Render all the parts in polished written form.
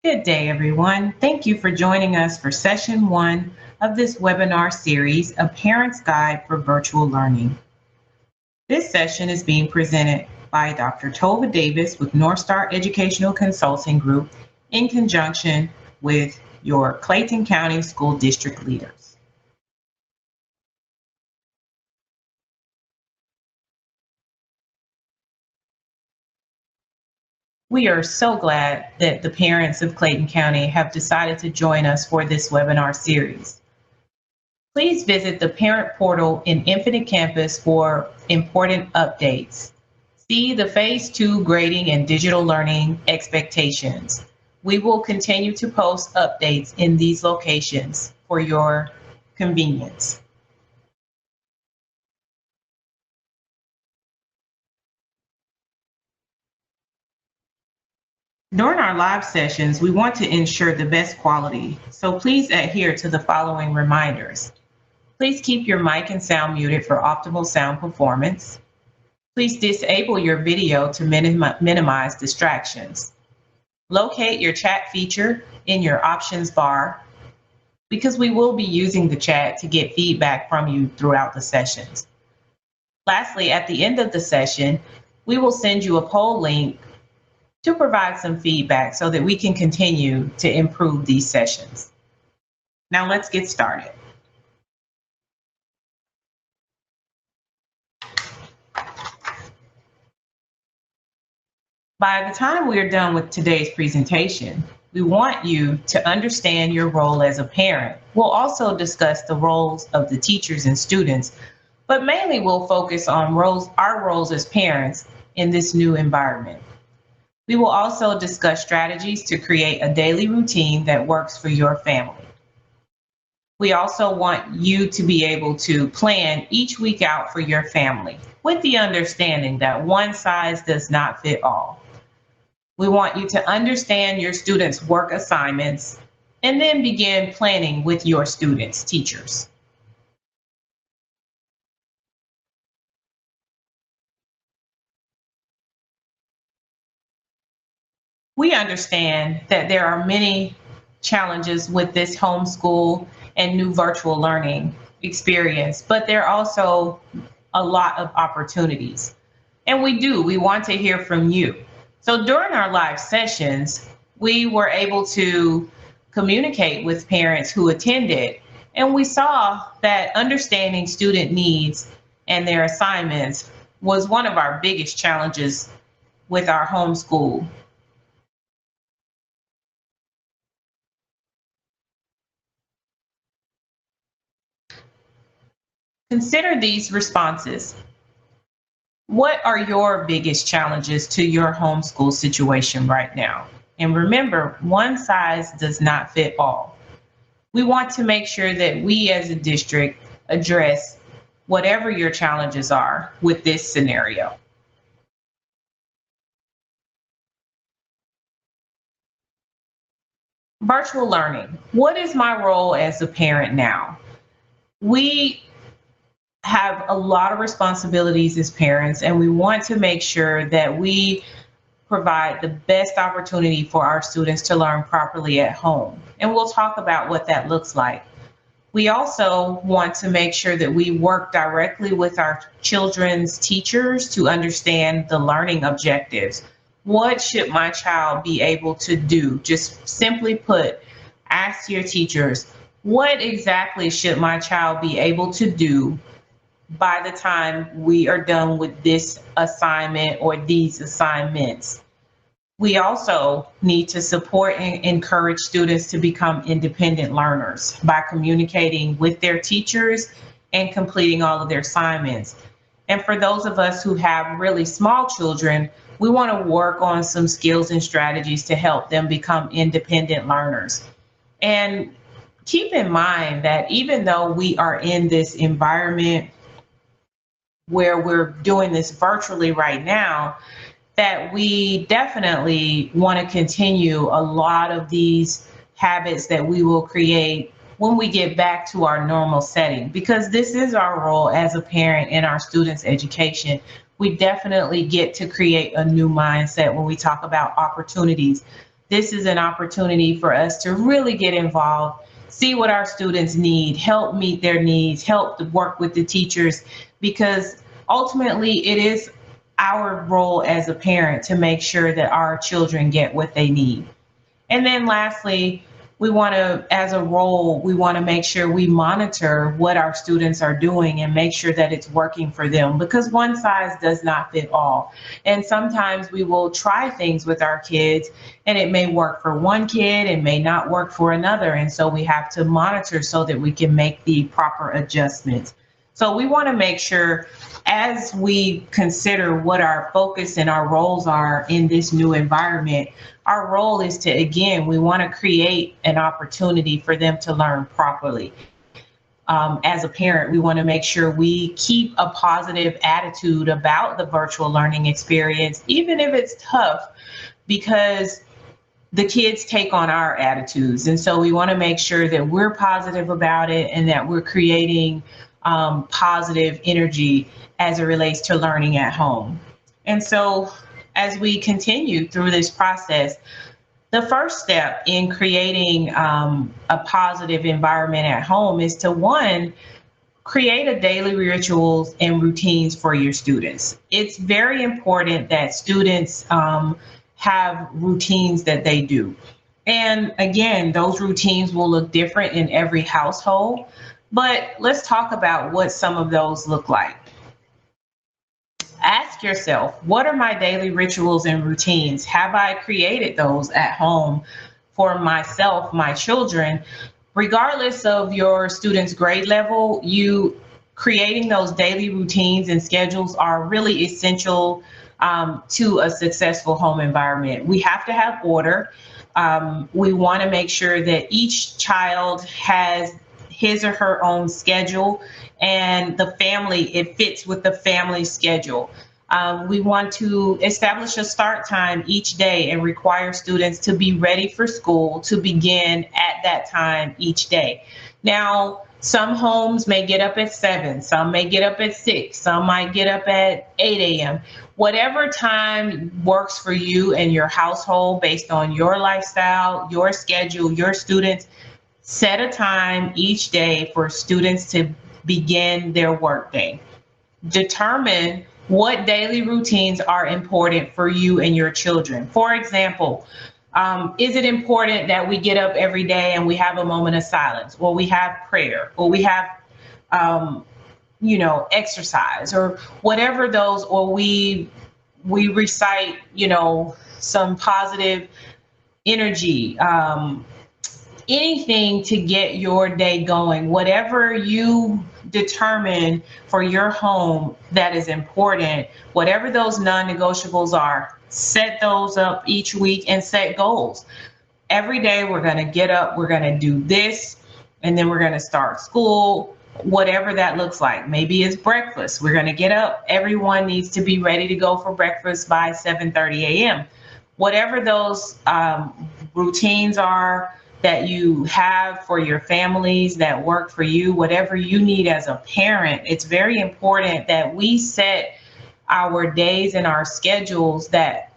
Good day, everyone. Thank you for joining us for session one of this webinar series, A Parent's Guide for Virtual Learning. This session is being presented by Dr. Tova Davis with North Star Educational Consulting Group in conjunction with your Clayton County School District leaders. We are so glad that the parents of Clayton County have decided to join us for this webinar series. Please visit the parent portal in Infinite Campus for important updates. See the Phase 2 grading and digital learning expectations. We will continue to post updates in these locations for your convenience. During our live sessions, we want to ensure the best quality, so please adhere to the following reminders. Please keep your mic and sound muted for optimal sound performance. Please disable your video to minimize distractions. Locate your chat feature in your options bar because we will be using the chat to get feedback from you throughout the sessions. Lastly, at the end of the session, we will send you a poll link to provide some feedback so that we can continue to improve these sessions. Now let's get started. By the time we are done with today's presentation, we want you to understand your role as a parent. We'll also discuss the roles of the teachers and students, but mainly we'll focus on our roles as parents in this new environment. We will also discuss strategies to create a daily routine that works for your family. We also want you to be able to plan each week out for your family with the understanding that one size does not fit all. We want you to understand your students' work assignments and then begin planning with your students' teachers. We understand that there are many challenges with this homeschool and new virtual learning experience, but there are also a lot of opportunities. And we want to hear from you. So during our live sessions, we were able to communicate with parents who attended, and we saw that understanding student needs and their assignments was one of our biggest challenges with our homeschool. Consider these responses. What are your biggest challenges to your homeschool situation right now? And remember, one size does not fit all. We want to make sure that we as a district address whatever your challenges are with this scenario. Virtual learning. What is my role as a parent now? We have a lot of responsibilities as parents, and we want to make sure that we provide the best opportunity for our students to learn properly at home. And we'll talk about what that looks like. We also want to make sure that we work directly with our children's teachers to understand the learning objectives. What should my child be able to do? Just simply put, ask your teachers, what exactly should my child be able to do by the time we are done with this assignment or these assignments? We also need to support and encourage students to become independent learners by communicating with their teachers and completing all of their assignments. And for those of us who have really small children, we want to work on some skills and strategies to help them become independent learners. And keep in mind that even though we are in this environment where we're doing this virtually right now, that we definitely want to continue a lot of these habits that we will create when we get back to our normal setting, because this is our role as a parent in our students' education. We definitely get to create a new mindset when we talk about opportunities. this is an opportunity for us to really get involved, see what our students need, help meet their needs, help to work with the teachers, because ultimately it is our role as a parent to make sure that our children get what they need. And then lastly, we want to, as a role, we want to make sure we monitor what our students are doing and make sure that it's working for them, because one size does not fit all. And sometimes we will try things with our kids and it may work for one kid and may not work for another. And so we have to monitor so that we can make the proper adjustments. So we want to make sure, as we consider what our focus and our roles are in this new environment, our role is to, again, we want to create an opportunity for them to learn properly. As a parent, we want to make sure we keep a positive attitude about the virtual learning experience, even if it's tough, because the kids take on our attitudes. And so we want to make sure that we're positive about it and that we're creating positive energy as it relates to learning at home. And so as we continue through this process, the first step in creating a positive environment at home is to, one, create a daily rituals and routines for your students. It's very important that students have routines that they do. And again, those routines will look different in every household, but let's talk about what some of those look like. Ask yourself, what are my daily rituals and routines? Have I created those at home for myself, my children? Regardless of your student's grade level, you creating those daily routines and schedules are really essential to a successful home environment. We have to have order. We want to make sure that each child has his or her own schedule, and the family, it fits with the family schedule. We want to establish a start time each day and require students to be ready for school to begin at that time each day. Now, some homes may get up at 7, some may get up at 6, some might get up at 8 a.m. Whatever time works for you and your household based on your lifestyle, your schedule, your students, set a time each day for students to begin their workday. Determine what daily routines are important for you and your children. For example, is it important that we get up every day and we have a moment of silence, or we have prayer, or we have, exercise, or whatever those, or we recite, some positive energy, anything to get your day going, whatever you determine for your home that is important, whatever those non-negotiables are, set those up each week and set goals. Every day we're going to get up, we're going to do this, and then we're going to start school, whatever that looks like. Maybe it's breakfast. We're going to get up. Everyone needs to be ready to go for breakfast by 7:30 a.m. Whatever those routines are that you have for your families that work for you, whatever you need as a parent, it's very important that we set our days and our schedules that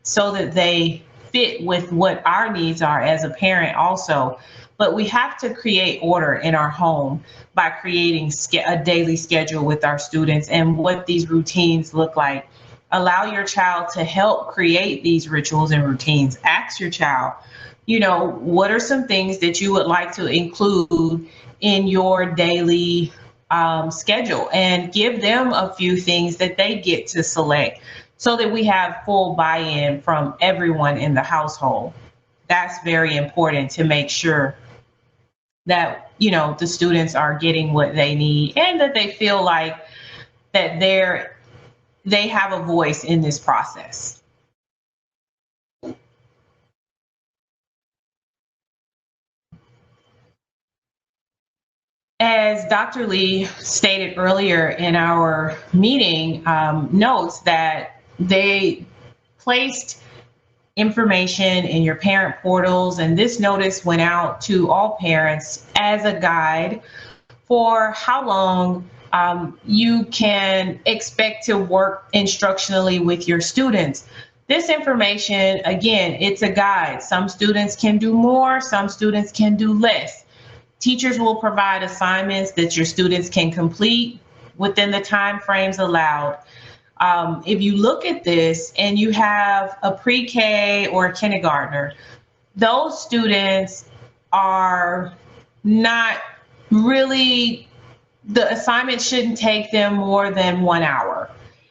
so that they fit with what our needs are as a parent also. But we have to create order in our home by creating a daily schedule with our students and what these routines look like. Allow your child to help create these rituals and routines. Ask your child, what are some things that you would like to include in your daily schedule, and give them a few things that they get to select so that we have full buy-in from everyone in the household. That's very important to make sure that, the students are getting what they need and that they feel like that they have a voice in this process. As Dr. Lee stated earlier in our meeting, notes that they placed information in your parent portals, and this notice went out to all parents as a guide for how long you can expect to work instructionally with your students. This information, again, it's a guide. Some students can do more, some students can do less. Teachers will provide assignments that your students can complete within the time frames allowed. If you look at this and you have a pre-K or a kindergartner, those students are not really, the assignment shouldn't take them more than 1 hour.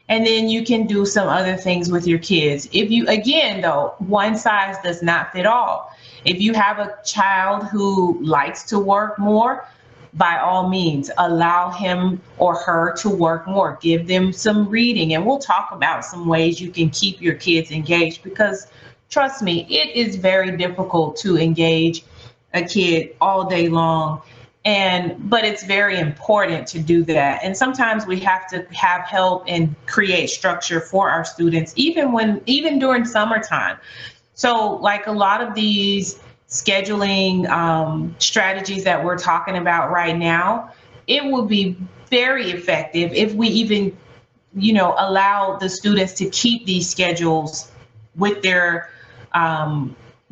And then you can do some other things with your kids. If you, again, though, one size does not fit all. If you have a child who likes to work more, by all means, allow him or her to work more. Give them some reading. And we'll talk about some ways you can keep your kids engaged, because trust me, it is very difficult to engage a kid all day long. But it's very important to do that. And sometimes we have to have help and create structure for our students, even during summertime. So like a lot of these scheduling strategies that we're talking about right now, it would be very effective if we even, allow the students to keep these schedules with their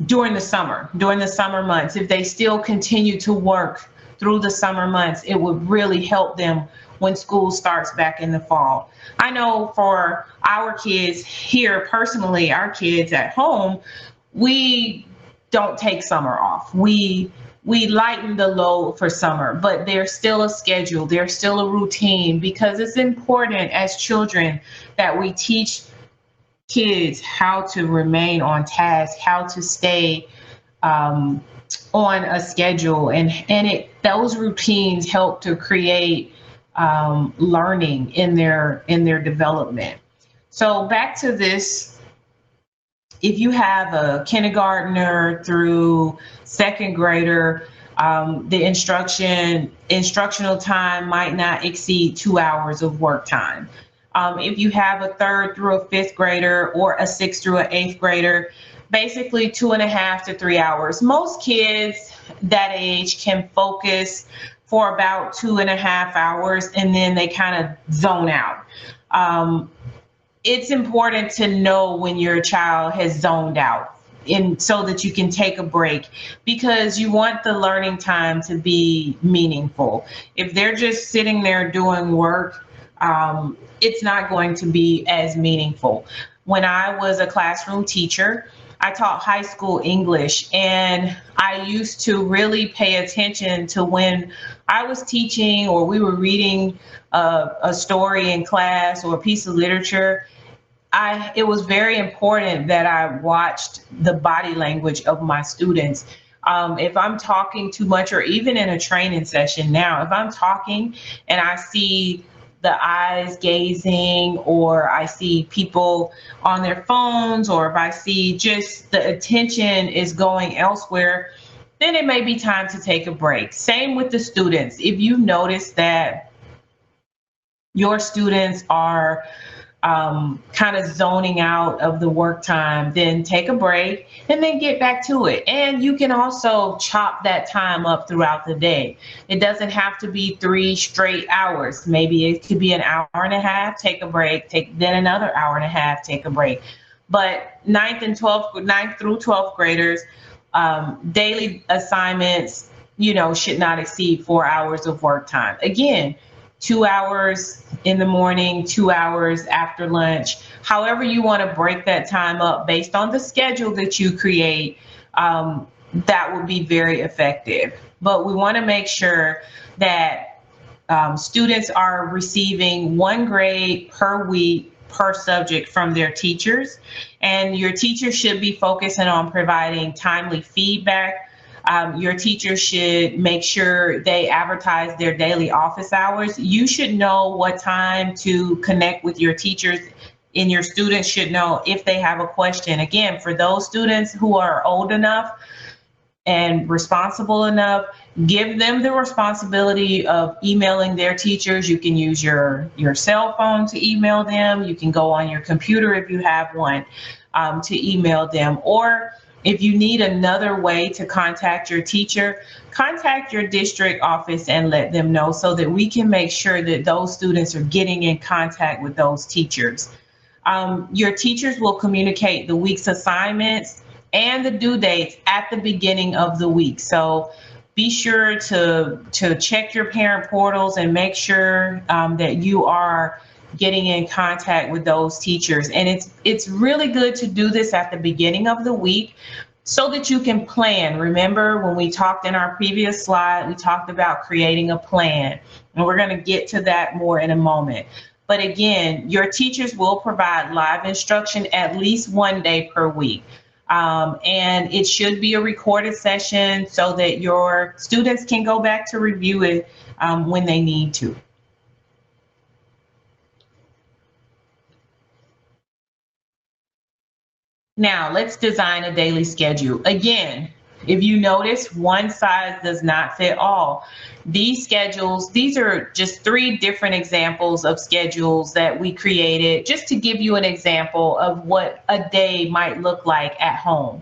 during the summer months. If they still continue to work through the summer months, it would really help them when school starts back in the fall. I know for our kids here personally, our kids at home, we don't take summer off. We lighten the load for summer, but there's still a schedule, there's still a routine, because it's important as children that we teach kids how to remain on task, how to stay on a schedule, and those routines help to create learning in their development. So back to this, if you have a kindergartner through second grader, the instructional time might not exceed 2 hours of work time. If you have a third through a fifth grader or a sixth through an eighth grader, basically 2.5 to 3 hours. Most kids that age can focus for about 2.5 hours, and then they kind of zone out. It's important to know when your child has zoned out, and so that you can take a break, because you want the learning time to be meaningful. If they're just sitting there doing work, it's not going to be as meaningful. When I was a classroom teacher, I taught high school English, and I used to really pay attention to when I was teaching or we were reading a story in class or a piece of literature. It was very important that I watched the body language of my students. If I'm talking too much, or even in a training session now, if I'm talking and I see the eyes gazing, or I see people on their phones, or if I see just the attention is going elsewhere, then it may be time to take a break. Same with the students. If you notice that your students are kind of zoning out of the work time, then take a break and then get back to it. And you can also chop that time up throughout the day. It doesn't have to be 3 straight hours. Maybe it could be an hour and a half, take a break, then another hour and a half, take a break. But 9th through 12th graders, daily assignments, should not exceed 4 hours of work time. Again, 2 hours in the morning, 2 hours after lunch. However you want to break that time up based on the schedule that you create, that would be very effective. But we want to make sure that students are receiving 1 grade per week per subject from their teachers. And your teacher should be focusing on providing timely feedback. Your teacher should make sure they advertise their daily office hours. You should know what time to connect with your teachers, and your students should know if they have a question. Again, for those students who are old enough and responsible enough, give them the responsibility of emailing their teachers. You can use your cell phone to email them. You can go on your computer if you have one to email them. Or if you need another way to contact your teacher, contact your district office and let them know, so that we can make sure that those students are getting in contact with those teachers. Your teachers will communicate the week's assignments and the due dates at the beginning of the week. So be sure to check your parent portals and make sure that you are getting in contact with those teachers. And it's really good to do this at the beginning of the week so that you can plan. Remember when we talked in our previous slide, we talked about creating a plan, and we're going to get to that more in a moment. But again, your teachers will provide live instruction at least one day per week. And it should be a recorded session so that your students can go back to review it when they need to. Now, let's design a daily schedule. Again, if you notice, one size does not fit all. These schedules, these are just 3 different examples of schedules that we created just to give you an example of what a day might look like at home.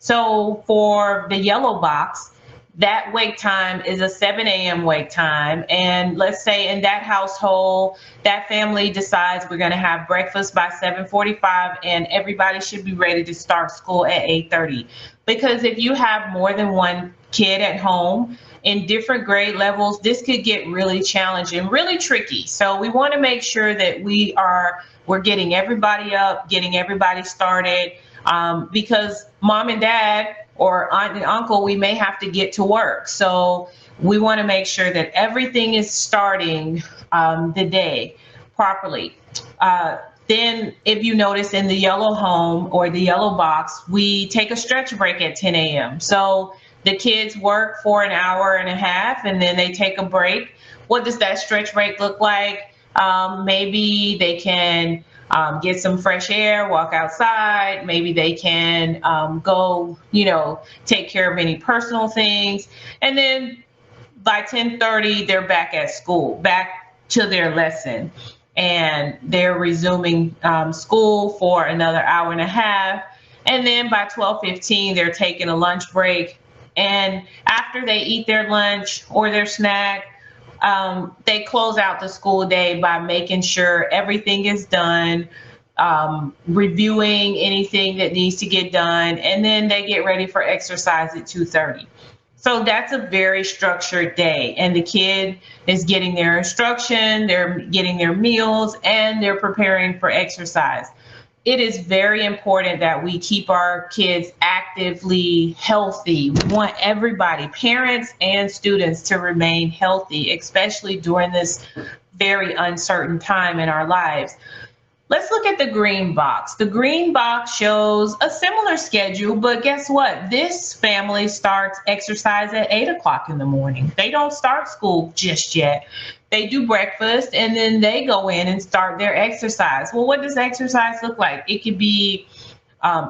So for the yellow box, that wake time is a 7 a.m. wake time. And let's say in that household, that family decides we're going to have breakfast by 7:45 and everybody should be ready to start school at 8:30. Because if you have more than one kid at home in different grade levels, this could get really challenging, really tricky. So we want to make sure that we're getting everybody up, getting everybody started, because mom and dad or aunt and uncle, we may have to get to work. So we want to make sure that everything is starting the day properly. Then if you notice in the yellow home or the yellow box, we take a stretch break at 10 a.m. So the kids work for an hour and a half and then they take a break. What does that stretch break look like? Maybe they can get some fresh air, walk outside. Maybe they can go, take care of any personal things. And then by 10:30, they're back at school, back to their lesson. And they're resuming school for another hour and a half. And then by 12:15, they're taking a lunch break. And after they eat their lunch or their snack, they close out the school day by making sure everything is done, reviewing anything that needs to get done, and then they get ready for exercise at 2:30. So that's a very structured day, and the kid is getting their instruction, they're getting their meals, and they're preparing for exercise. It is very important that we keep our kids actively healthy. We want everybody, parents and students, to remain healthy, especially during this very uncertain time in our lives. Let's look at the green box. The green box shows a similar schedule, but guess what? This family starts exercise at 8 o'clock in the morning. They don't start school just yet. They do breakfast and then they go in and start their exercise. Well, what does exercise look like? It could be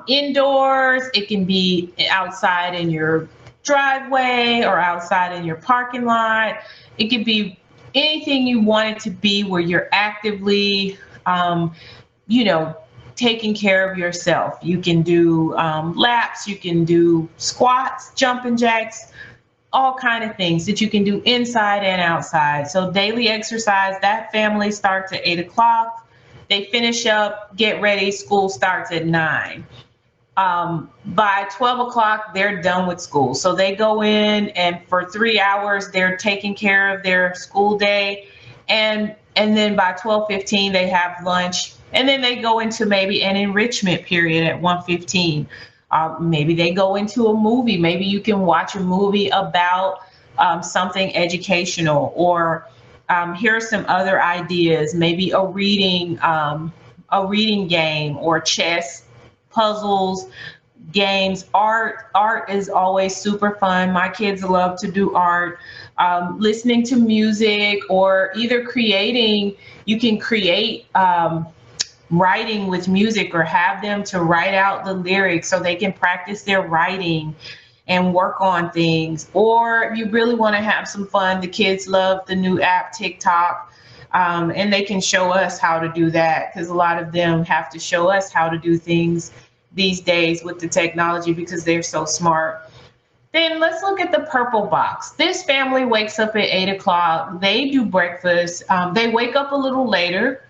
indoors, it can be outside in your driveway or outside in your parking lot. It could be anything you want it to be where you're actively taking care of yourself. You can do laps, you can do squats, jumping jacks, all kind of things that you can do inside and outside. So daily exercise, that family starts at 8 o'clock. They finish up, get ready, school starts at 9. By 12 o'clock, they're done with school. So they go in and for 3 hours, they're taking care of their school day. And then by 12:15, they have lunch. And then they go into maybe an enrichment period at 1:15. Maybe they go into a movie. Maybe you can watch a movie about something educational, or here are some other ideas. Maybe a reading game, or chess, puzzles, games, art. Art is always super fun. My kids love to do art. Listening to music, or either creating. You can create writing with music, or have them to write out the lyrics so they can practice their writing and work on things. Or if you really want to have some fun, the kids love the new app TikTok, and they can show us how to do that, because a lot of them have to show us how to do things these days with the technology because they're so smart. Then let's look at the purple box. This family wakes up at 8 o'clock. They do breakfast. They wake up a little later.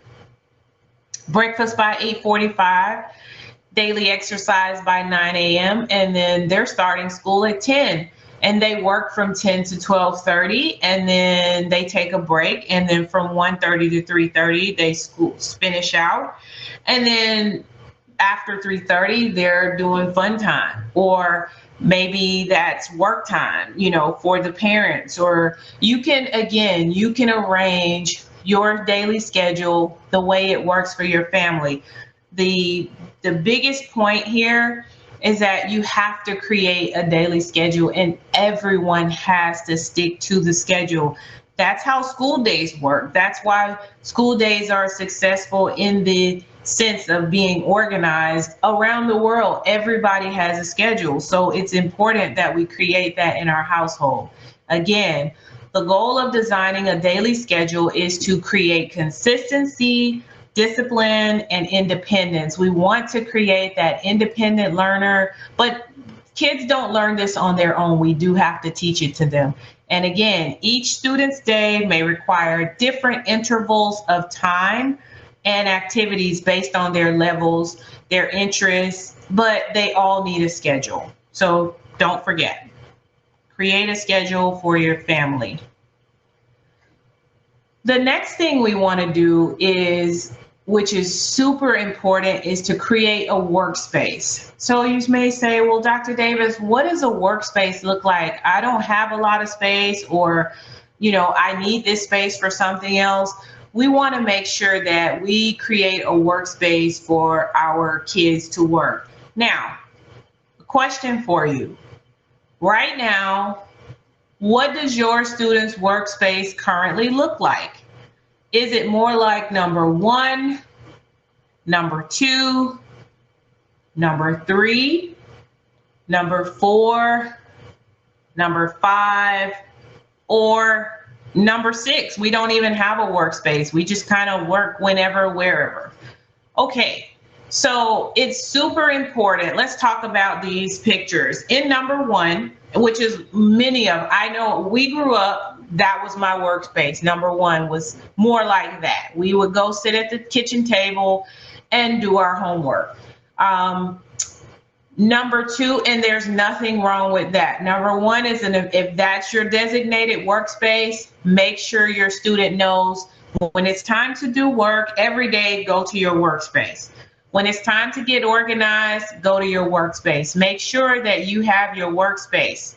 breakfast by 8:45, daily exercise by 9 a.m., and then they're starting school at 10. And they work from 10 to 12:30, and then they take a break, and then from 1:30 to 3:30 they finish out, and then after 3:30 they're doing fun time, or maybe that's work time, for the parents. Or you can arrange your daily schedule the way it works for your family. The the biggest point here is that you have to create a daily schedule, and everyone has to stick to the schedule. That's how school days work. That's why school days are successful in the sense of being organized around the world. Everybody has a schedule. So it's important that we create that in our household. Again, the goal of designing a daily schedule is to create consistency, discipline, and independence. We want to create that independent learner, but kids don't learn this on their own. We do have to teach it to them. And again, each student's day may require different intervals of time and activities based on their levels, their interests, but they all need a schedule. So don't forget, create a schedule for your family. The next thing we want to do is, which is super important, is to create a workspace. So you may say, well, Dr. Davis, what does a workspace look like? I don't have a lot of space, or, I need this space for something else. We want to make sure that we create a workspace for our kids to work. Now, a question for you. Right now, what does your student's workspace currently look like? Is it more like number 1, number 2, number 3, number 4, number 5, or number 6? We don't even have a workspace. We just kind of work whenever, wherever. Okay, so it's super important. Let's talk about these pictures. In number 1, which is I know we grew up, that was my workspace. Number 1 was more like that. We would go sit at the kitchen table and do our homework. Number 2, and there's nothing wrong with that. Number 1 is, if that's your designated workspace, make sure your student knows when it's time to do work every day, go to your workspace. When it's time to get organized, go to your workspace. Make sure that you have your workspace.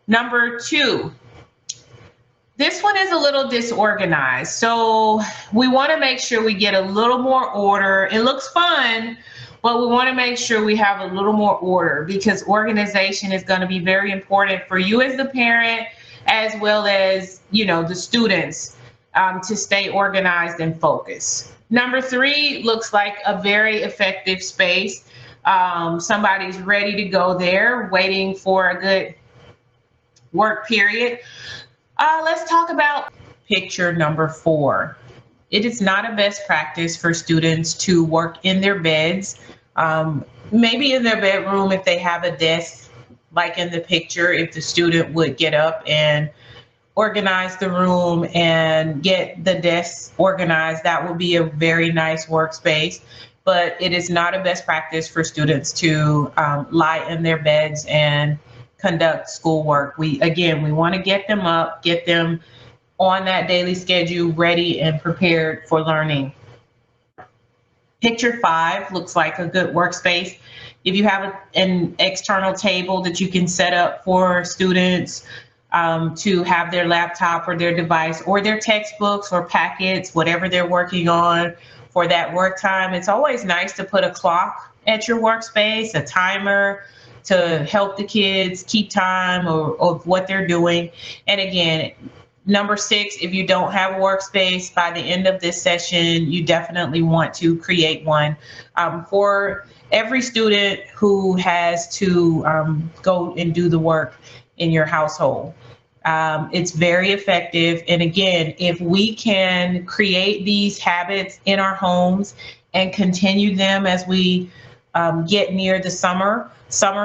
Number 2, this one is a little disorganized. So we want to make sure we get a little more order. It looks fun, but we want to make sure we have a little more order, because organization is going to be very important for you as the parent, as well as, the students, to stay organized and focused. Number 3 looks like a very effective space. Somebody's ready to go there, waiting for a good work period. Let's talk about picture number 4. It is not a best practice for students to work in their beds, maybe in their bedroom if they have a desk, like in the picture. If the student would get up and organize the room and get the desk organized, that would be a very nice workspace. But it is not a best practice for students to lie in their beds and conduct schoolwork. We want to get them up, get them on that daily schedule, ready and prepared for learning. Picture 5 looks like a good workspace. If you have an external table that you can set up for students to have their laptop or their device or their textbooks or packets, whatever they're working on for that work time, it's always nice to put a clock at your workspace, a timer, to help the kids keep time of what they're doing. And again, number 6, if you don't have a workspace by the end of this session, you definitely want to create one for every student who has to go and do the work in your household. It's very effective. And again, if we can create these habits in our homes and continue them as we get near the summer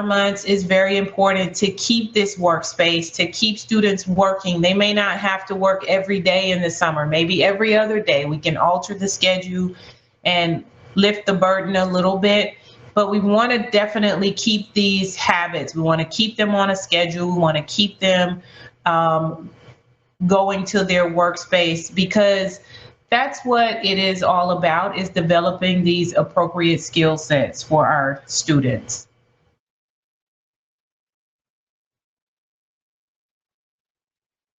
months, is very important to keep this workspace, to keep students working. They may not have to work every day in the summer, maybe every other day. We can alter the schedule and lift the burden a little bit. But we want to definitely keep these habits. We want to keep them on a schedule. We want to keep them um, going to their workspace, because that's what it is all about, is developing these appropriate skill sets for our students.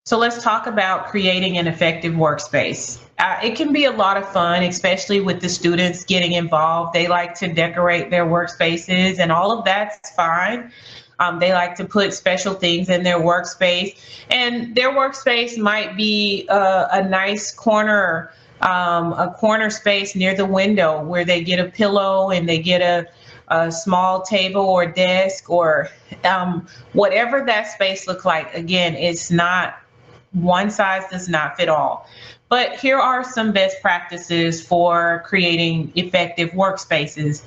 So let's talk about creating an effective workspace. It can be a lot of fun, especially with the students getting involved. They like to decorate their workspaces, and all of that's fine. They like to put special things in their workspace, and their workspace might be a nice corner, a corner space near the window where they get a pillow and they get a small table or desk, or whatever that space looks like. Again, it's not one size does not fit all. But here are some best practices for creating effective workspaces.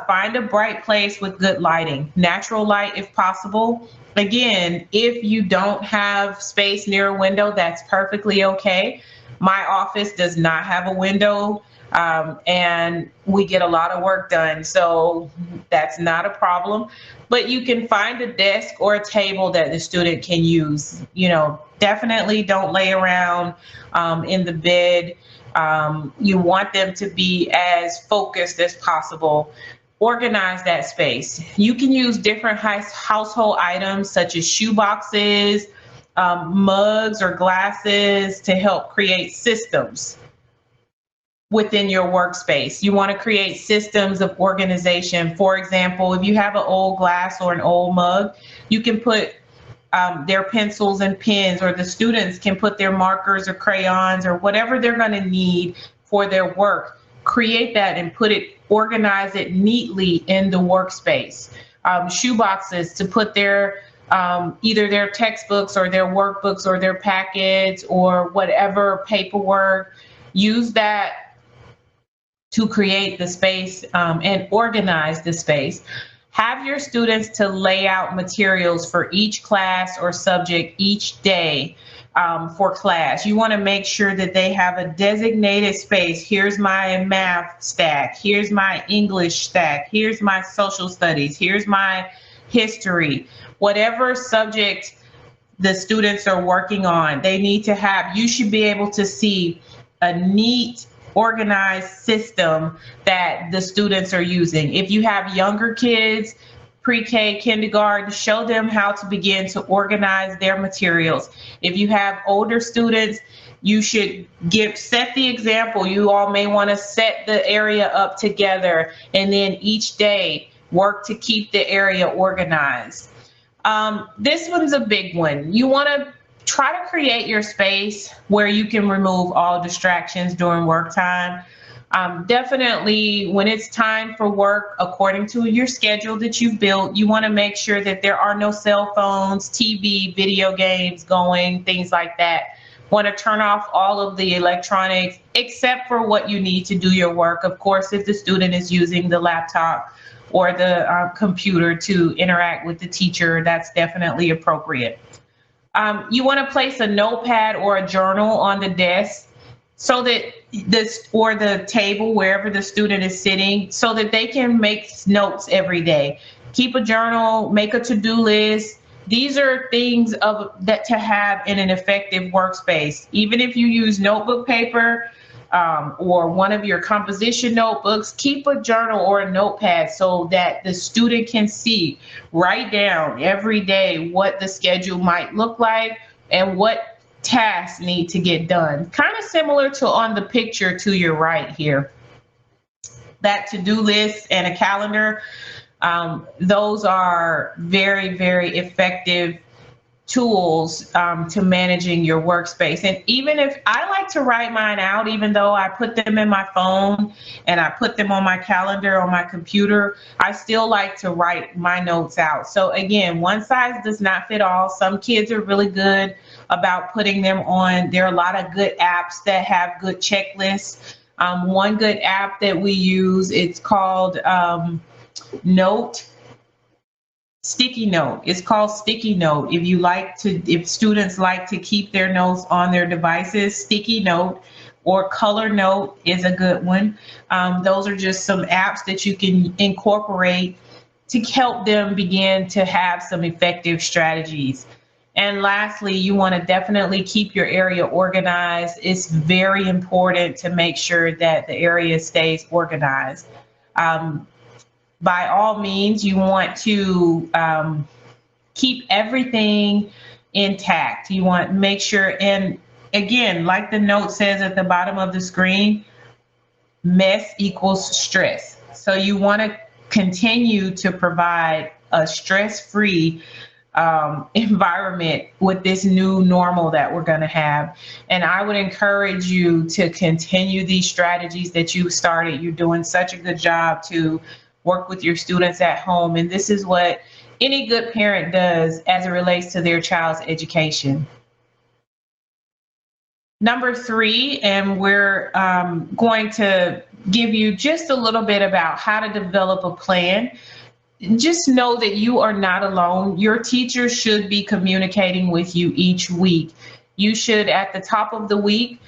Find a bright place with good lighting, natural light if possible. Again, if you don't have space near a window, that's perfectly okay. My office does not have a window, and we get a lot of work done, so that's not a problem. But you can find a desk or a table that the student can use. Definitely don't lay around in the bed. You want them to be as focused as possible. Organize that space. You can use different household items such as shoe boxes, mugs, or glasses to help create systems within your workspace. You want to create systems of organization. For example, if you have an old glass or an old mug, you can put their pencils and pens, or the students can put their markers or crayons or whatever they're going to need for their work. Create that and organize it neatly in the workspace. Shoe boxes to put their either their textbooks or their workbooks or their packets or whatever paperwork. Use that to create the space and organize the space. Have your students to lay out materials for each class or subject each day for class. You want to make sure that they have a designated space. Here's my math stack. Here's my English stack. Here's my social studies. Here's my history. Whatever subject the students are working on, they need to have, you should be able to see a neat, organized system that the students are using. If you have younger kids, pre-K, kindergarten, show them how to begin to organize their materials. If you have older students, you should set the example. You all may want to set the area up together, and then each day work to keep the area organized. This one's a big one. You want to try to create your space where you can remove all distractions during work time. Definitely when it's time for work, according to your schedule that you've built, you want to make sure that there are no cell phones, TV, video games going, things like that. Want to turn off all of the electronics except for what you need to do your work. Of course, if the student is using the laptop or the computer to interact with the teacher, that's definitely appropriate. You want to place a notepad or a journal on the desk so that or the table, wherever the student is sitting, so that they can make notes every day. Keep a journal, make a to-do list. These are things that to have in an effective workspace. Even if you use notebook paper or one of your composition notebooks, keep a journal or a notepad so that the student can see, write down every day what the schedule might look like and what tasks need to get done. Kind of similar to on the picture to your right here. That to-do list and a calendar, those are very, very effective tools to managing your workspace. And even if I like to write mine out, even though I put them in my phone and I put them on my calendar on my computer, I still like to write my notes out. So again, one size does not fit all. Some kids are really good about putting them on. There are a lot of good apps that have good checklists. One good app that we use, it's called Sticky Note. It's called Sticky Note. If students like to keep their notes on their devices, Sticky Note or Color Note is a good one. Those are just some apps that you can incorporate to help them begin to have some effective strategies. And lastly, you want to definitely keep your area organized. It's very important to make sure that the area stays organized. Um, by all means, you want to keep everything intact. You want to make sure, and again, like the note says at the bottom of the screen, mess equals stress. So you want to continue to provide a stress-free environment with this new normal that we're going to have. And I would encourage you to continue these strategies that you started. You're doing such a good job to work with your students at home. And this is what any good parent does as it relates to their child's education. Number three, and we're going to give you just a little bit about how to develop a plan. Just know that you are not alone. Your teacher should be communicating with you each week. You should, at the top of the week,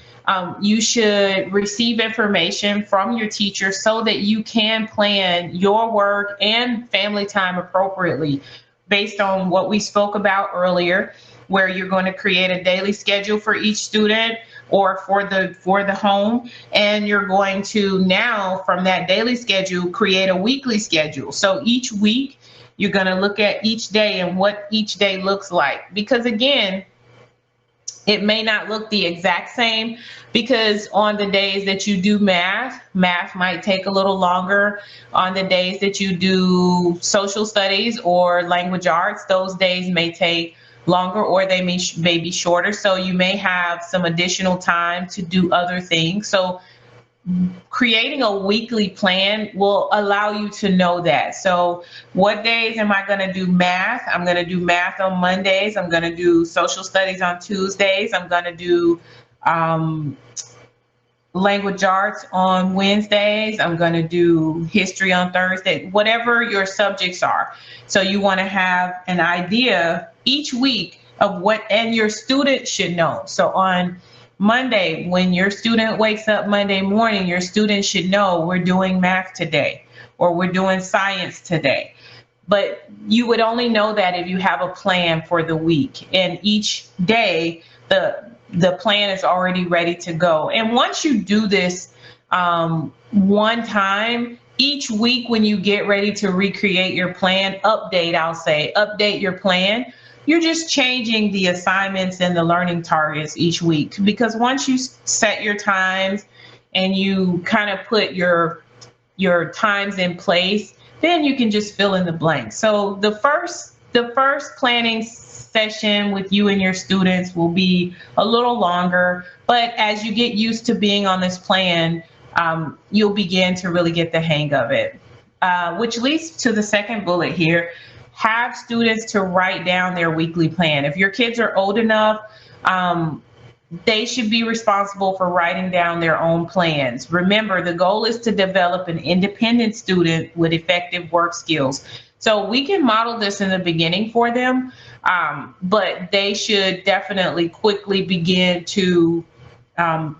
you should receive information from your teacher so that you can plan your work and family time appropriately based on what we spoke about earlier, where you're going to create a daily schedule for each student or for the home, and you're going to now from that daily schedule create a weekly schedule. So each week you're going to look at each day and what each day looks like, because again, it may not look the exact same, because on the days that you do math might take a little longer. On the days that you do social studies or language arts, those days may take longer, or they may be shorter. So you may have some additional time to do other things. So creating a weekly plan will allow you to know that. So what days am I going to do math? I'm going to do math on Mondays. I'm going to do social studies on Tuesdays. I'm going to do language arts on Wednesdays. I'm going to do history on Thursday, whatever your subjects are. So you want to have an idea each week of what, and your student should know. So on Monday, when your student wakes up Monday morning, your student should know we're doing math today or we're doing science today. But you would only know that if you have a plan for the week, and each day the plan is already ready to go. And once you do this one time, each week when you get ready to recreate your plan, update your plan. You're just changing the assignments and the learning targets each week, because once you set your times and you kind of put your times in place, then you can just fill in the blanks. So the first planning session with you and your students will be a little longer, but as you get used to being on this plan, you'll begin to really get the hang of it, which leads to the second bullet here. Have students to write down their weekly plan. If your kids are old enough, they should be responsible for writing down their own plans. Remember, the goal is to develop an independent student with effective work skills. So we can model this in the beginning for them, but they should definitely quickly begin to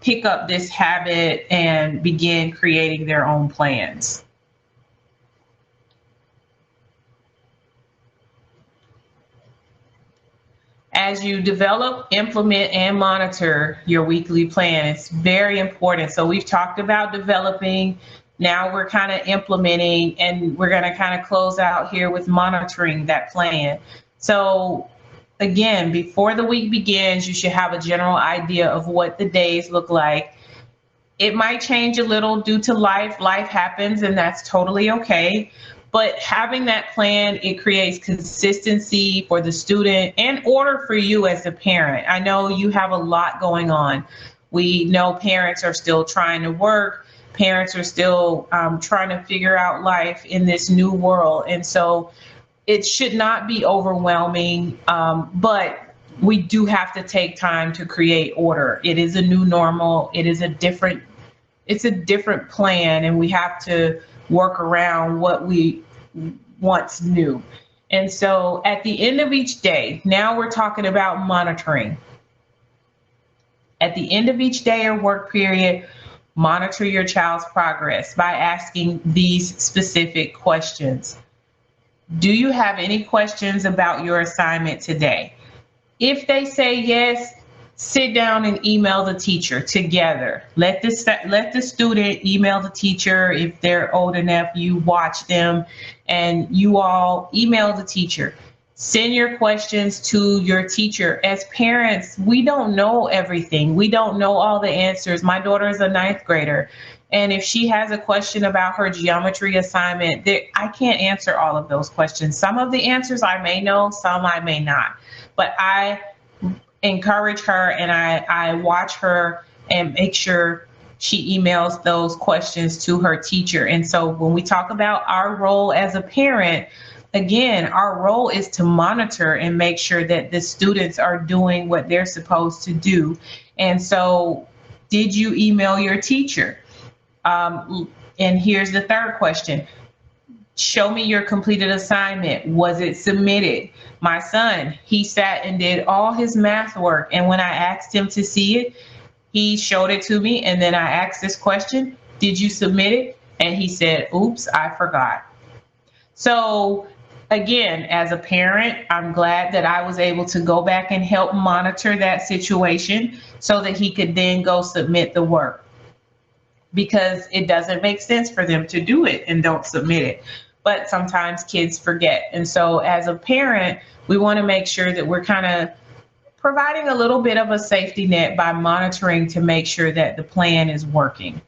pick up this habit and begin creating their own plans. As you develop, implement, and monitor your weekly plan, it's very important. So we've talked about developing, now we're kind of implementing, and we're going to kind of close out here with monitoring that plan. So again, before the week begins, you should have a general idea of what the days look like. It might change a little due to life. Life happens, and that's totally okay. But having that plan, it creates consistency for the student and order for you as a parent. I know you have a lot going on. We know parents are still trying to work. Parents are still trying to figure out life in this new world. And so it should not be overwhelming, but we do have to take time to create order. It is a new normal. It's a different plan, and we have to work around what we once knew. And so at the end of each day, now we're talking about monitoring. At the end of each day or work period, monitor your child's progress by asking these specific questions. Do you have any questions about your assignment today? If they say yes, sit down and email the teacher together. Let the student email the teacher. If they're old enough, you watch them and you all email the teacher. Send your questions to your teacher. As parents, we don't know everything. We don't know all the answers. My daughter is a ninth grader, and if she has a question about her geometry assignment, I can't answer all of those questions. Some of the answers I may know, some I may not. But I encourage her and I watch her and make sure she emails those questions to her teacher. And so when we talk about our role as a parent, again, our role is to monitor and make sure that the students are doing what they're supposed to do. And so, did you email your teacher? And here's the third question. Show me your completed assignment. Was it submitted? My son, he sat and did all his math work. And when I asked him to see it, he showed it to me. And then I asked this question, did you submit it? And he said, oops, I forgot. So again, as a parent, I'm glad that I was able to go back and help monitor that situation so that he could then go submit the work, because it doesn't make sense for them to do it and don't submit it. But sometimes kids forget. And so as a parent, we want to make sure that we're kind of providing a little bit of a safety net by monitoring to make sure that the plan is working.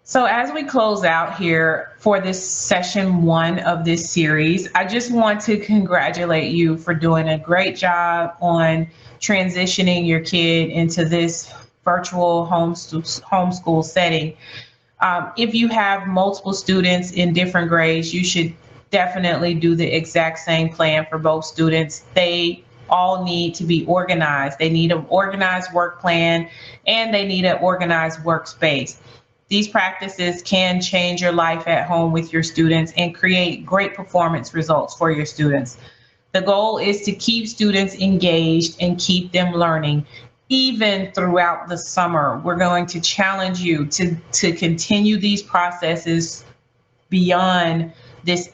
So as we close out here for this session 1 of this series, I just want to congratulate you for doing a great job on transitioning your kid into this virtual homeschool setting. If you have multiple students in different grades, you should definitely do the exact same plan for both students. They all need to be organized. They need an organized work plan and they need an organized workspace. These practices can change your life at home with your students and create great performance results for your students. The goal is to keep students engaged and keep them learning, even throughout the summer. We're going to challenge you to continue these processes beyond this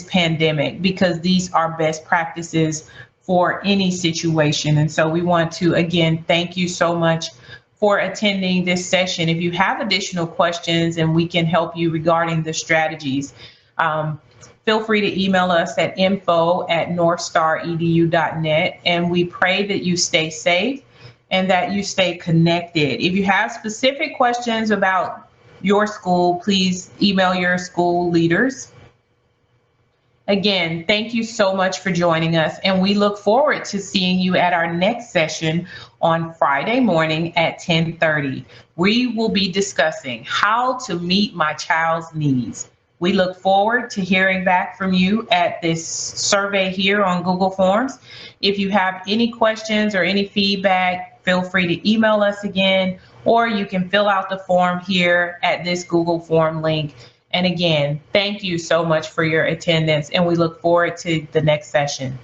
pandemic, because these are best practices for any situation. And so we want to, again, thank you so much for attending this session. If you have additional questions and we can help you regarding the strategies, feel free to email us at info@northstaredu.net. And we pray that you stay safe and that you stay connected. If you have specific questions about your school, please email your school leaders. Again, thank you so much for joining us, and we look forward to seeing you at our next session on Friday morning at 10:30. We will be discussing how to meet my child's needs. We look forward to hearing back from you at this survey here on Google Forms. If you have any questions or any feedback, feel free to email us again, or you can fill out the form here at this Google Form link. And again, thank you so much for your attendance, and we look forward to the next session.